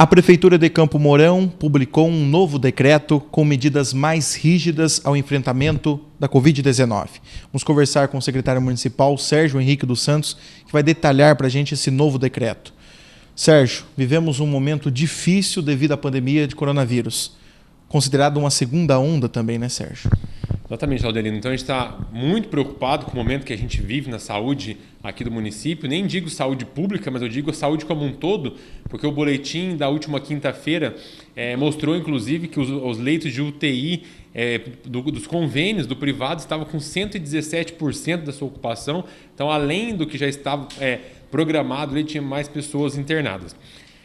A Prefeitura de Campo Mourão publicou um novo decreto com medidas mais rígidas ao enfrentamento da Covid-19. Vamos conversar com o secretário municipal, Sérgio Henrique dos Santos, que vai detalhar para a gente esse novo decreto. Sérgio, vivemos um momento difícil devido à pandemia de coronavírus. Considerado uma segunda onda também, né, Sérgio? Exatamente, Laudelino. Então a gente está muito preocupado com o momento que a gente vive na saúde aqui do município. Nem digo saúde pública, mas eu digo saúde como um todo, porque o boletim da última quinta-feira mostrou, inclusive, que os leitos de UTI dos convênios do privado estavam com 117% da sua ocupação. Então, além do que já estava programado, ele tinha mais pessoas internadas.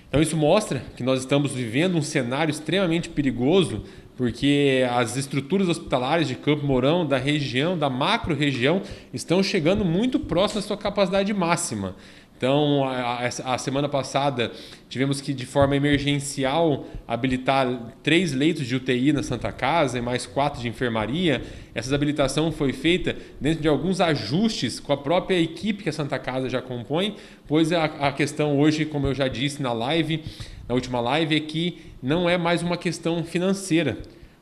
Então isso mostra que nós estamos vivendo um cenário extremamente perigoso, porque as estruturas hospitalares de Campo Mourão, da região, da macro-região, estão chegando muito próximas da sua capacidade máxima. Então, a semana passada, tivemos que, de forma emergencial, habilitar 3 leitos de UTI na Santa Casa e mais 4 de enfermaria. Essa habilitação foi feita dentro de alguns ajustes com a própria equipe que a Santa Casa já compõe, pois a questão hoje, como eu já disse na última live, é que não é mais uma questão financeira.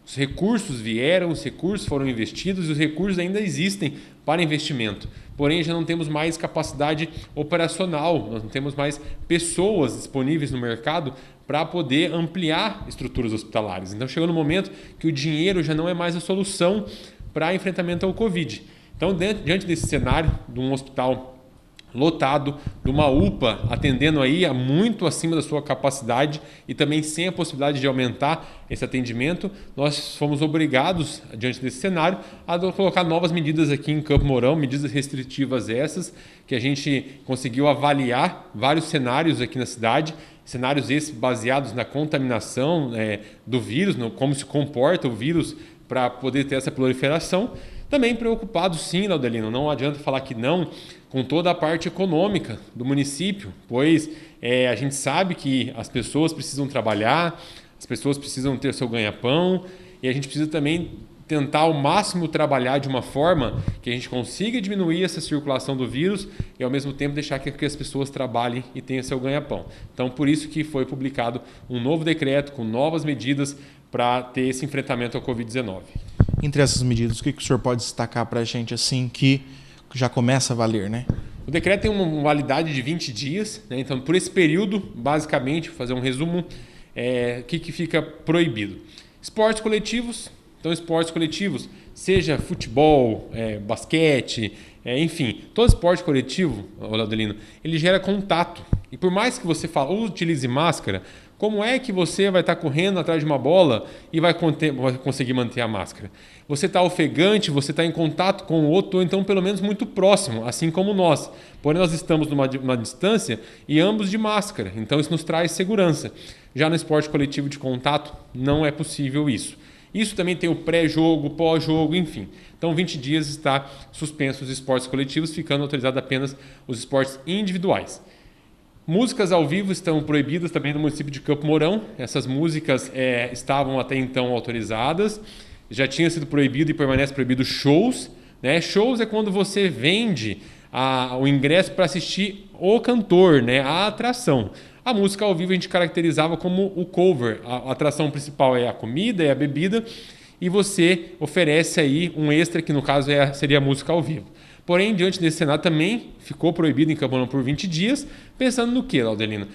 Os recursos vieram, os recursos foram investidos e os recursos ainda existem para investimento. Porém, já não temos mais capacidade operacional, nós não temos mais pessoas disponíveis no mercado para poder ampliar estruturas hospitalares. Então, chegou no momento que o dinheiro já não é mais a solução para enfrentamento ao Covid. Então, diante desse cenário de um hospital lotado, de uma UPA atendendo aí muito acima da sua capacidade e também sem a possibilidade de aumentar esse atendimento, nós fomos obrigados, diante desse cenário, a colocar novas medidas aqui em Campo Mourão, medidas restritivas essas, que a gente conseguiu avaliar vários cenários aqui na cidade, cenários esses baseados na contaminação do vírus, como se comporta o vírus para poder ter essa proliferação. Também preocupado, sim, Laudelino, não adianta falar que não, com toda a parte econômica do município, pois a gente sabe que as pessoas precisam trabalhar, as pessoas precisam ter seu ganha-pão e a gente precisa também tentar ao máximo trabalhar de uma forma que a gente consiga diminuir essa circulação do vírus e ao mesmo tempo deixar que as pessoas trabalhem e tenham seu ganha-pão. Então, por isso que foi publicado um novo decreto com novas medidas para ter esse enfrentamento ao Covid-19. Entre essas medidas, o que o senhor pode destacar para a gente assim que já começa a valer, né? O decreto tem uma validade de 20 dias, né? Então, por esse período, basicamente, vou fazer um resumo, o que fica proibido? Esportes coletivos. Então, esportes coletivos, seja futebol, basquete, enfim, todo esporte coletivo, Laudelino, ele gera contato. E por mais que você utilize máscara, como é que você vai estar correndo atrás de uma bola e vai conseguir manter a máscara? Você está ofegante, você está em contato com o outro, ou então pelo menos muito próximo, assim como nós. Porém, nós estamos numa distância e ambos de máscara, então isso nos traz segurança. Já no esporte coletivo de contato, não é possível isso. Isso também tem o pré-jogo, pós-jogo, enfim. Então, 20 dias está suspenso os esportes coletivos, ficando autorizados apenas os esportes individuais. Músicas ao vivo estão proibidas também no município de Campo Mourão. Essas músicas estavam até então autorizadas. Já tinha sido proibido e permanece proibido shows. Né? Shows é quando você vende o ingresso para assistir o cantor, né? A atração. A música ao vivo a gente caracterizava como o cover. A atração principal é a comida, é a bebida. E você oferece aí um extra, que no caso seria a música ao vivo. Porém, diante desse cenário também ficou proibido em Campo Mourão por 20 dias, pensando no que, Laudelino?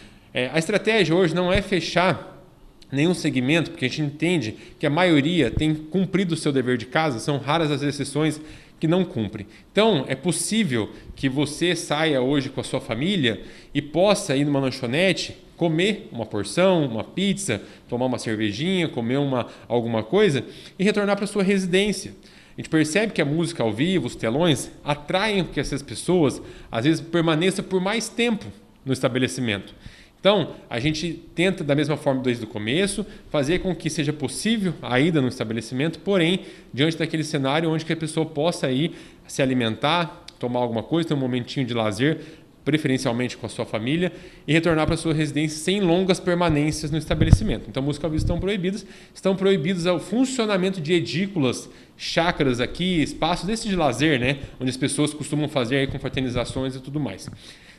A estratégia hoje não é fechar nenhum segmento, porque a gente entende que a maioria tem cumprido o seu dever de casa, são raras as exceções que não cumprem. Então, é possível que você saia hoje com a sua família e possa ir numa lanchonete, comer uma porção, uma pizza, tomar uma cervejinha, comer alguma coisa e retornar para a sua residência. A gente percebe que a música ao vivo, os telões, atraem que essas pessoas, às vezes, permaneçam por mais tempo no estabelecimento. Então, a gente tenta, da mesma forma desde o começo, fazer com que seja possível a ida no estabelecimento, porém, diante daquele cenário onde que a pessoa possa ir se alimentar, tomar alguma coisa, ter um momentinho de lazer, preferencialmente com a sua família, e retornar para a sua residência sem longas permanências no estabelecimento. Então, música ao vivo estão proibidos o funcionamento de edículas, chácaras aqui, espaços desses de lazer, né? Onde as pessoas costumam fazer aí confraternizações e tudo mais.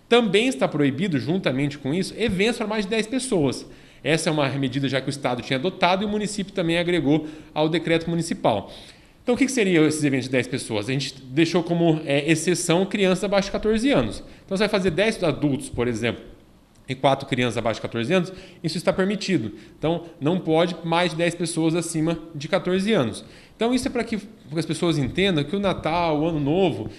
Também está proibido, juntamente com isso, eventos para mais de 10 pessoas. Essa é uma medida já que o Estado tinha adotado e o município também agregou ao decreto municipal. Então, o que seriam esses eventos de 10 pessoas? A gente deixou como exceção crianças abaixo de 14 anos. Então, você vai fazer 10 adultos, por exemplo, e 4 crianças abaixo de 14 anos, isso está permitido. Então, não pode mais de 10 pessoas acima de 14 anos. Então, isso é para que as pessoas entendam que o Natal, o Ano Novo,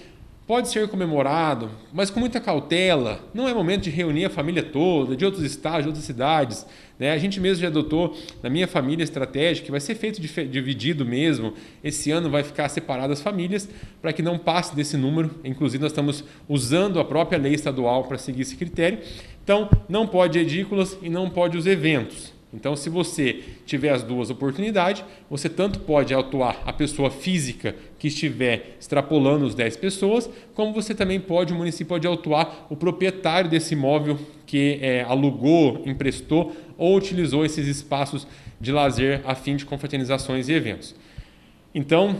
pode ser comemorado, mas com muita cautela. Não é momento de reunir a família toda, de outros estados, de outras cidades. A gente mesmo já adotou, na minha família, estratégia que vai ser feito dividido mesmo. Esse ano vai ficar separado as famílias para que não passe desse número. Inclusive, nós estamos usando a própria lei estadual para seguir esse critério. Então, não pode edículas e não pode os eventos. Então, se você tiver as duas oportunidades, você tanto pode atuar a pessoa física que estiver extrapolando os 10 pessoas, como você também pode, o município pode atuar o proprietário desse imóvel que alugou, emprestou ou utilizou esses espaços de lazer a fim de confraternizações e eventos. Então,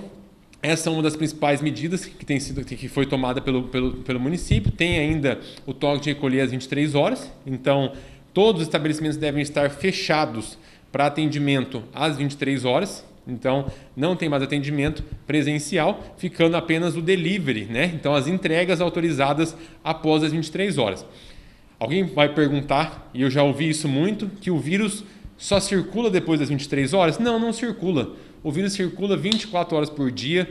essa é uma das principais medidas que foi tomada pelo município. Tem ainda o toque de recolher às 23 horas, então todos os estabelecimentos devem estar fechados para atendimento às 23 horas. Então, não tem mais atendimento presencial, ficando apenas o delivery, Então, as entregas autorizadas após as 23 horas. Alguém vai perguntar, e eu já ouvi isso muito, que o vírus só circula depois das 23 horas? Não, não circula. O vírus circula 24 horas por dia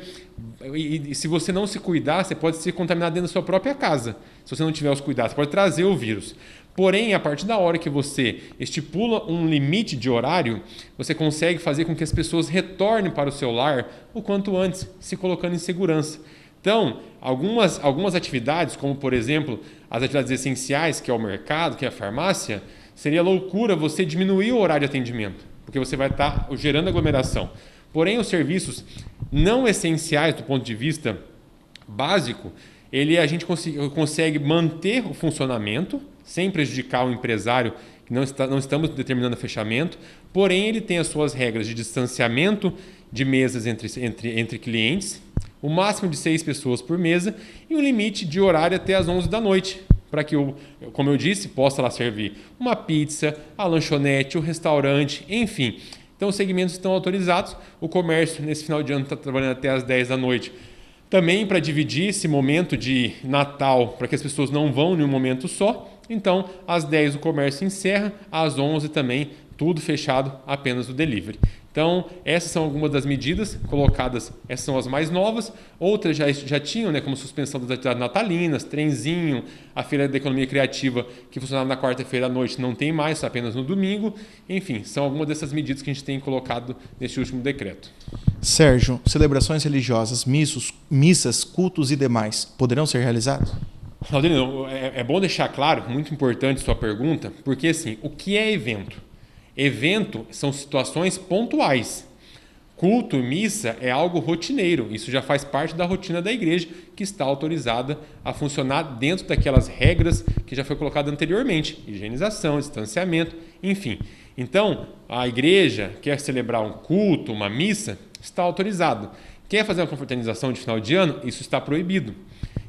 e se você não se cuidar, você pode se contaminar dentro da sua própria casa. Se você não tiver os cuidados, você pode trazer o vírus. Porém, a partir da hora que você estipula um limite de horário, você consegue fazer com que as pessoas retornem para o seu lar o quanto antes, se colocando em segurança. Então, algumas atividades, como por exemplo, as atividades essenciais, que é o mercado, que é a farmácia, seria loucura você diminuir o horário de atendimento, porque você vai estar gerando aglomeração. Porém, os serviços não essenciais do ponto de vista básico, a gente consegue manter o funcionamento sem prejudicar o empresário, que não estamos determinando fechamento, porém ele tem as suas regras de distanciamento de mesas entre clientes, o máximo de 6 pessoas por mesa e um limite de horário até as 11 da noite, para que, como eu disse, possa lá servir uma pizza, a lanchonete, o restaurante, enfim. Então, os segmentos estão autorizados. O comércio, nesse final de ano, está trabalhando até as 10 da noite. Também para dividir esse momento de Natal, para que as pessoas não vão em um momento só. Então, às 10 o comércio encerra, às 11 também, tudo fechado, apenas o delivery. Então, essas são algumas das medidas colocadas, essas são as mais novas. Outras já tinham, como suspensão das atividades natalinas, trenzinho, a Feira da Economia Criativa, que funcionava na quarta-feira à noite, não tem mais, apenas no domingo. Enfim, são algumas dessas medidas que a gente tem colocado neste último decreto. Sérgio, celebrações religiosas, missas, cultos e demais, poderão ser realizados? Claudinho, é bom deixar claro, muito importante sua pergunta, porque assim, o que é evento? Evento são situações pontuais. Culto e missa é algo rotineiro. Isso já faz parte da rotina da igreja, que está autorizada a funcionar dentro daquelas regras que já foi colocado anteriormente. Higienização, distanciamento, enfim. Então, a igreja quer celebrar um culto, uma missa, está autorizado. Quer fazer uma confraternização de final de ano? Isso está proibido.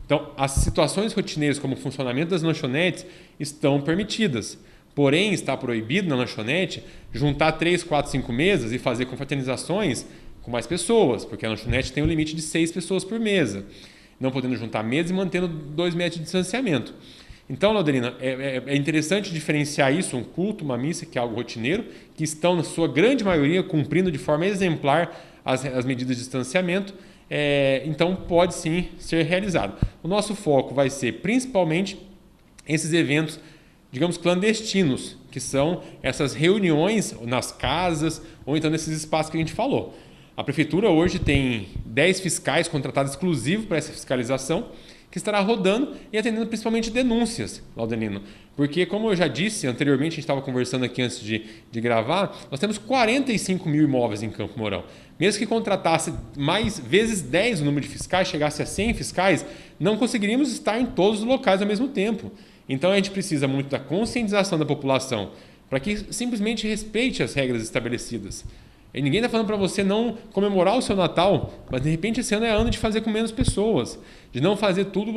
Então, as situações rotineiras, como o funcionamento das lanchonetes, estão permitidas. Porém, está proibido na lanchonete juntar 3, 4, 5 mesas e fazer confraternizações com mais pessoas, porque a lanchonete tem um limite de 6 pessoas por mesa, não podendo juntar mesas e mantendo 2 metros de distanciamento. Então, Laudelina, é interessante diferenciar isso, um culto, uma missa, que é algo rotineiro, que estão, na sua grande maioria, cumprindo de forma exemplar as medidas de distanciamento, então pode sim ser realizado. O nosso foco vai ser principalmente esses eventos, digamos, clandestinos, que são essas reuniões nas casas ou então nesses espaços que a gente falou. A Prefeitura hoje tem 10 fiscais contratados exclusivos para essa fiscalização, que estará rodando e atendendo principalmente denúncias, Laudelino. Porque, como eu já disse anteriormente, a gente estava conversando aqui antes de gravar, nós temos 45 mil imóveis em Campo Mourão. Mesmo que contratasse mais vezes 10 o número de fiscais, chegasse a 100 fiscais, não conseguiríamos estar em todos os locais ao mesmo tempo. Então, a gente precisa muito da conscientização da população para que simplesmente respeite as regras estabelecidas. E ninguém está falando para você não comemorar o seu Natal, mas de repente esse ano é ano de fazer com menos pessoas, de não fazer tudo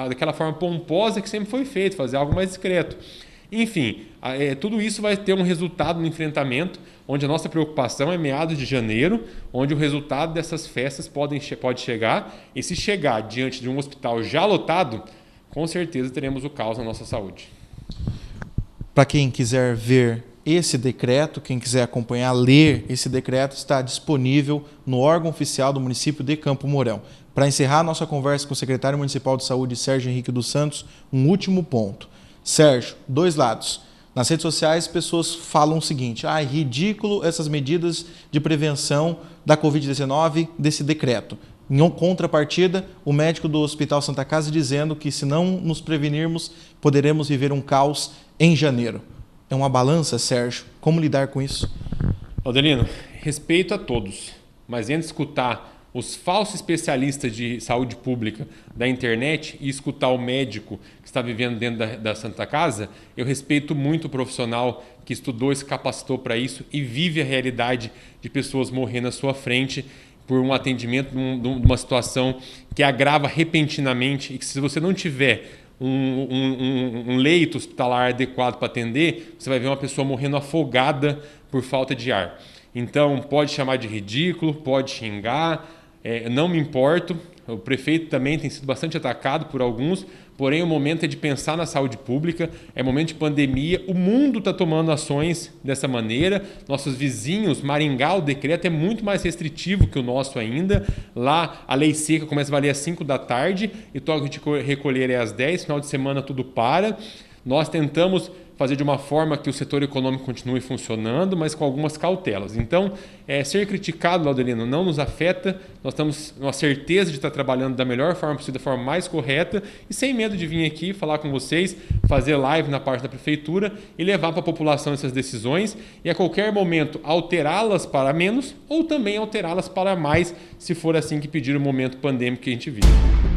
daquela forma pomposa que sempre foi feito, fazer algo mais discreto. Enfim, tudo isso vai ter um resultado no enfrentamento, onde a nossa preocupação é meados de janeiro, onde o resultado dessas festas pode chegar, e se chegar diante de um hospital já lotado, com certeza teremos o caos na nossa saúde. Para quem quiser ver esse decreto, quem quiser acompanhar, ler esse decreto, está disponível no órgão oficial do município de Campo Mourão. Para encerrar a nossa conversa com o secretário municipal de saúde, Sérgio Henrique dos Santos, um último ponto. Sérgio, dois lados. Nas redes sociais, pessoas falam o seguinte: é ridículo essas medidas de prevenção da Covid-19 desse decreto. Em contrapartida, o médico do Hospital Santa Casa dizendo que se não nos prevenirmos, poderemos viver um caos em janeiro. É uma balança, Sérgio? Como lidar com isso? Adelino, respeito a todos, mas entre escutar os falsos especialistas de saúde pública da internet e escutar o médico que está vivendo dentro da Santa Casa, eu respeito muito o profissional que estudou e se capacitou para isso e vive a realidade de pessoas morrendo à sua frente por um atendimento de uma situação que agrava repentinamente e que, se você não tiver um leito hospitalar adequado para atender, você vai ver uma pessoa morrendo afogada por falta de ar. Então, pode chamar de ridículo, pode xingar, não me importo. O prefeito também tem sido bastante atacado por alguns, porém o momento é de pensar na saúde pública, é momento de pandemia, o mundo está tomando ações dessa maneira, nossos vizinhos, Maringá, o decreto é muito mais restritivo que o nosso ainda, lá a lei seca começa a valer às 5 da tarde e toque de recolher é às 10, final de semana tudo para. Nós tentamos fazer de uma forma que o setor econômico continue funcionando, mas com algumas cautelas. Então, ser criticado, Laudelino, não nos afeta, nós temos uma certeza de estar trabalhando da melhor forma possível, da forma mais correta, e sem medo de vir aqui falar com vocês, fazer live na parte da prefeitura e levar para a população essas decisões e a qualquer momento alterá-las para menos ou também alterá-las para mais, se for assim que pedir o momento pandêmico que a gente vive.